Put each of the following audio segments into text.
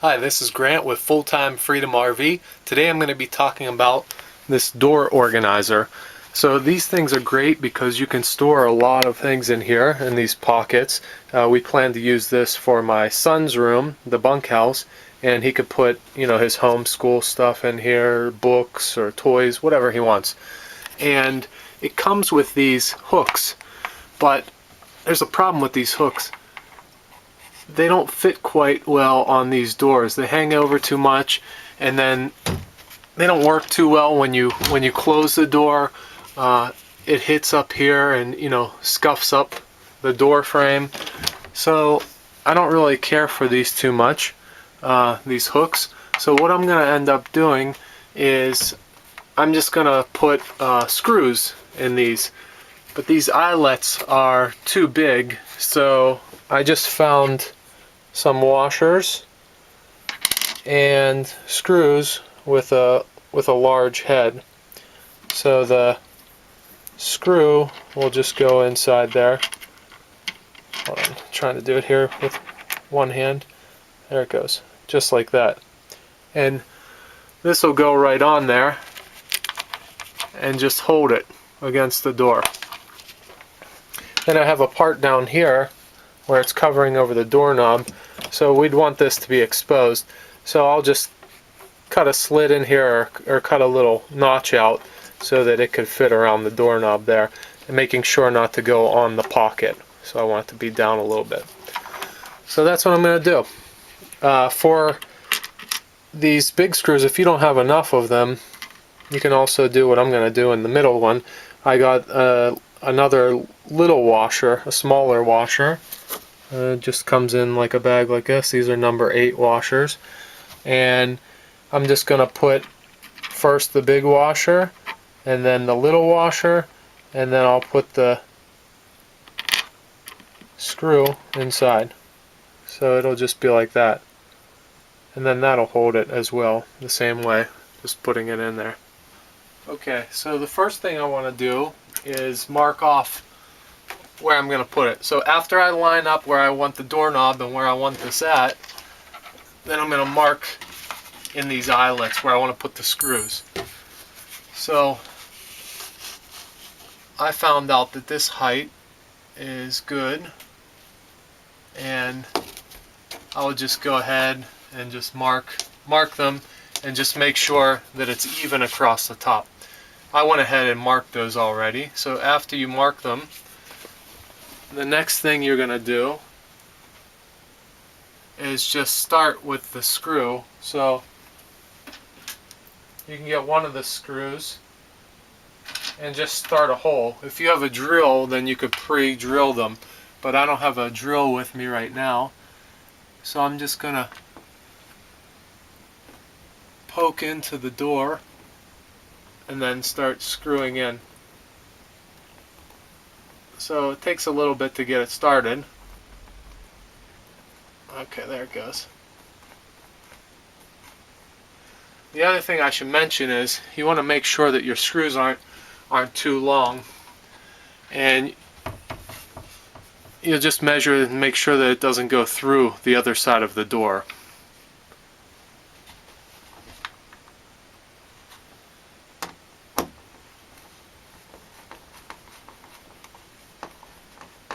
Hi, this is Grant with Full Time Freedom RV. Today I'm going to be talking about this door organizer. So these things are great because you can store a lot of things in here in these pockets. We plan to use this for my son's room, the bunkhouse, and he could put, his homeschool stuff in here, books or toys, whatever he wants. And it comes with these hooks, but there's a problem with these hooks. They don't fit quite well on these doors. They hang over too much, and then they don't work too well when you close the door. It hits up here and scuffs up the door frame. So I don't really care for these too much, these hooks. So what I'm going to end up doing is I'm just going to put screws in these. But these eyelets are too big, so I just found some washers and screws with a large head. So the screw will just go inside there. Hold on, I'm trying to do it here with one hand. There it goes, just like that. And this will go right on there and just hold it against the door. Then I have a part down here where it's covering over the doorknob, so we'd want this to be exposed. So I'll just cut a slit in here or cut a little notch out so that it could fit around the doorknob there, and making sure not to go on the pocket. So I want it to be down a little bit. So that's what I'm going to do. For these big screws, if you don't have enough of them, you can also do what I'm going to do in the middle one. I got another little washer, a smaller washer. It just comes in like a bag like this. These are number 8 washers. And I'm just going to put first the big washer and then the little washer, and then I'll put the screw inside. So it'll just be like that. And then that'll hold it as well, the same way, just putting it in there. Okay, so the first thing I want to do is mark off where I'm going to put it. So after I line up where I want the doorknob and where I want this at, then I'm going to mark in these eyelets where I want to put the screws. So I found out that this height is good, and I would just go ahead and just mark them and just make sure that it's even across the top. I went ahead and marked those already. So after you mark them, the next thing you're going to do is just start with the screw. So you can get one of the screws and just start a hole. If you have a drill, then you could pre-drill them, but I don't have a drill with me right now, so I'm just going to poke into the door and then start screwing in. So it takes a little bit to get it started. Okay, there it goes. The other thing I should mention is you want to make sure that your screws aren't too long, and you'll just measure and make sure that it doesn't go through the other side of the door.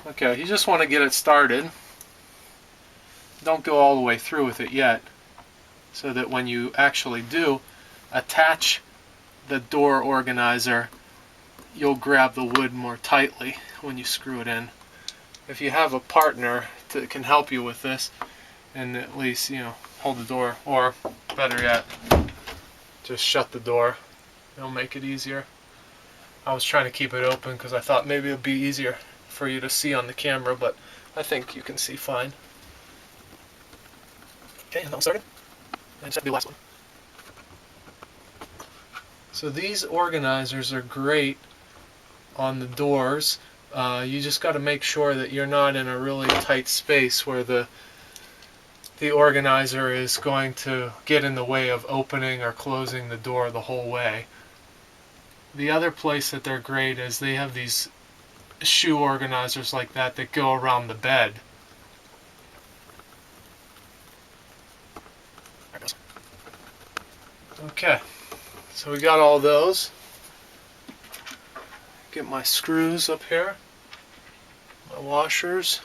Okay, you just want to get it started. Don't go all the way through with it yet, so that when you actually do attach the door organizer, you'll grab the wood more tightly when you screw it in. If you have a partner that can help you with this, and at least hold the door, or better yet, just shut the door, it'll make it easier. I was trying to keep it open because I thought maybe it would be easier for you to see on the camera, but I think you can see fine. Okay, and that one started. And just the last one. So these organizers are great on the doors. You just got to make sure that you're not in a really tight space where the organizer is going to get in the way of opening or closing the door the whole way. The other place that they're great is they have these shoe organizers like that that go around the bed. Okay, so we got all those. Get my screws up here, my washers.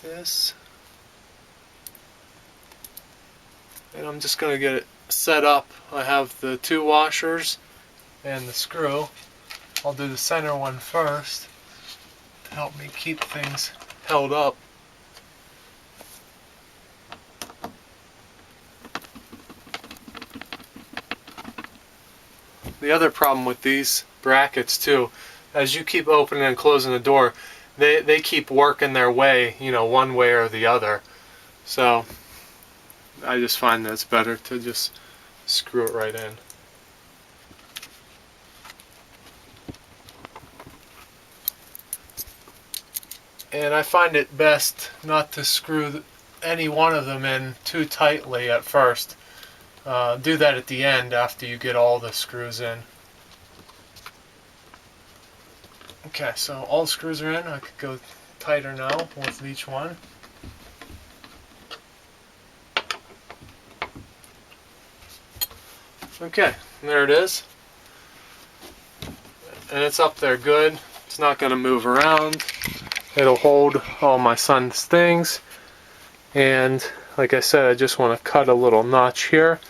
This. And I'm just going to get it set up. I have the 2 washers and the screw. I'll do the center one first to help me keep things held up. The other problem with these brackets too, as you keep opening and closing the door, they keep working their way, you know, one way or the other. So I just find that it's better to just screw it right in. And I find it best not to screw any one of them in too tightly at first. Do that at the end after you get all the screws in. Okay, so all the screws are in. I could go tighter now with each one. Okay, there it is. And it's up there good. It's not going to move around. It'll hold all my son's things. And like I said, I just want to cut a little notch here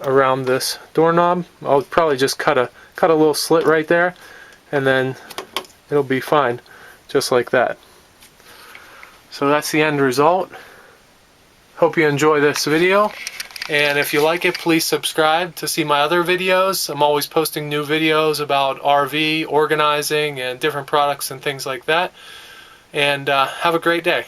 around this doorknob. I'll probably just cut a little slit right there, and then it'll be fine, just like that. So that's the end result. Hope you enjoy this video, and if you like it, please subscribe to see my other videos. I'm always posting new videos about RV organizing and different products and things like that. And have a great day.